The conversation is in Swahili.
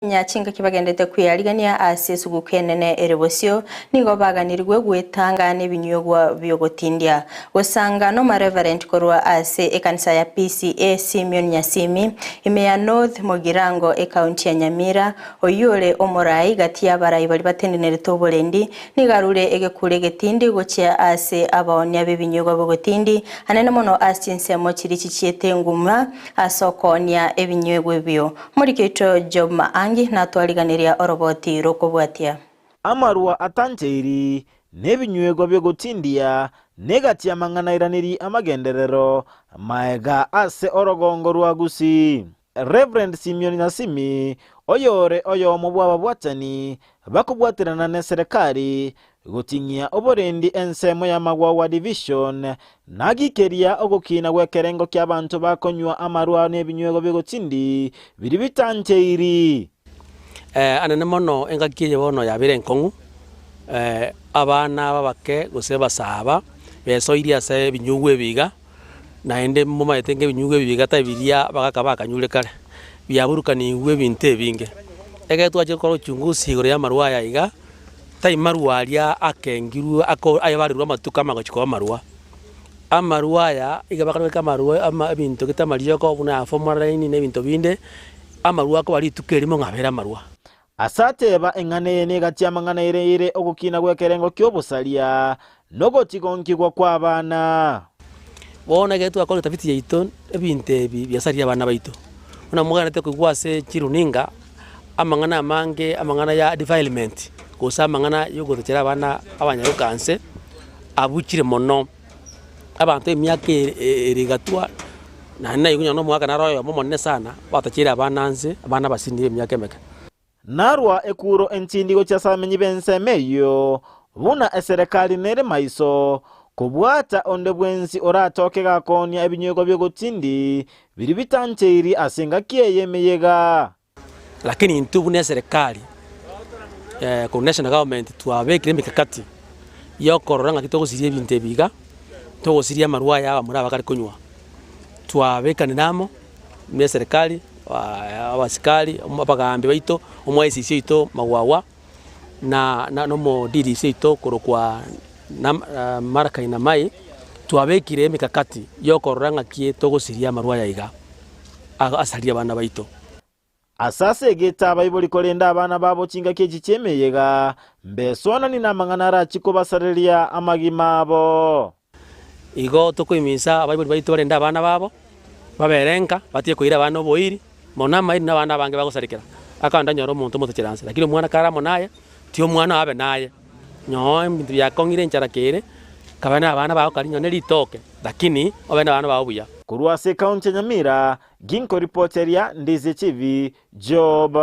Nyachinga kibagendete kwiyarigania ase sugukenene erebosio nigo baganirwe gwetanga nebinyogwa byogotindia gusanga no Reverend korwa ase ekanisa ya PCA Simeon Nyasimi imeya North Mogirango county ya Nyamira oyure omorai gati y'abarayi bali batendenere tobolendi nigarure egekure getindi gochia ase abaonya bebinyogwa bogotindi hanene mono ase nsemo chirichi chiete nguma asokonia ebinyogwe byo muri kito Job na twaliganiria oroboti rokobwatia amarua atancheiri nebinywego byo gutindia negati amang'anairaniri amagenderero maega ase orogongo rwagusi. Reverend Simeon Nyasimi oyore oyomo bwaba bwatani bakubwatirana ne serikali gutingia oborendi ensemo ya Magwawa division nagikeria ogukina gwekerengo ky'abantu bakonywa amarua nebinywego byo gutindi biri bitancheiri. Anene mono engakiye bono yabire nkongu abana babake guseba saba besoiria ase binyugwe biga naende muma etenge binyugwe biga tabiria bagakaba kanyure kare byaburukani gwe binte binge ege twaje ko chungusi gore ya marua ya iga tai marua aria akengiru ako ayabarirwa matuka magochiko amarua ya iga bakareka marua ama bintu kitamario ko buna formalini ne bintu binde amarua ko bari tukerimo ngabera marua asateba engane negati amang'anaire ogukina gwekerengo kyobusalia nogotigongigwa kw'abana bona getu akole tafiti yaito ebinte byasaria abana baito una mugana te kugwase chiruninga amang'ana mange amang'ana ya development gosa amang'ana yogotera abana abanyarukanse abuchire mono abantu emyake erigatwa na yunya no mwaka naroyo momonne sana batachira abananze abana basindi emyake meka narwa ekuro entindigo kyasamenyi bensemeyo buna eserikali nere maiso kubwata onde bwensi oratoke gakonia ebinywego byogotindi biri bitancheiri asenga kiyeyemeyega lakini ntubu ne serikali ku national government twabekire mikakati yokororanga kitogosirie ebinte biga togosiria marua ya muri abakari kunywa twabekane namo ne serikali abasikali abagambi baito omwaisisi ito Magwawa na no mo DDC ito korokwa na maraka ina mai twabekire mikakati yokororanga kie togosiria marua ya iga asaria bana baito asase geta bayiboli kolenda abana babo chinga keji chemeyega mbesona ni namang'anara chiko basareria amagimabo igo tokwimisa abayiboli baito balenda abana babo baberenka batie kuira abana boiri mona mai na bana bange bagosarikira akanda nyoro muntu mutecheranse lakini mwana karamo naye tio mwana abe naye nyo mbintu yakongire ncharakere kabana abana bawo karinyo nelitoke lakini obena abana bawo buya kurwase county Nyamira ginko reporteria Ndize TV Job.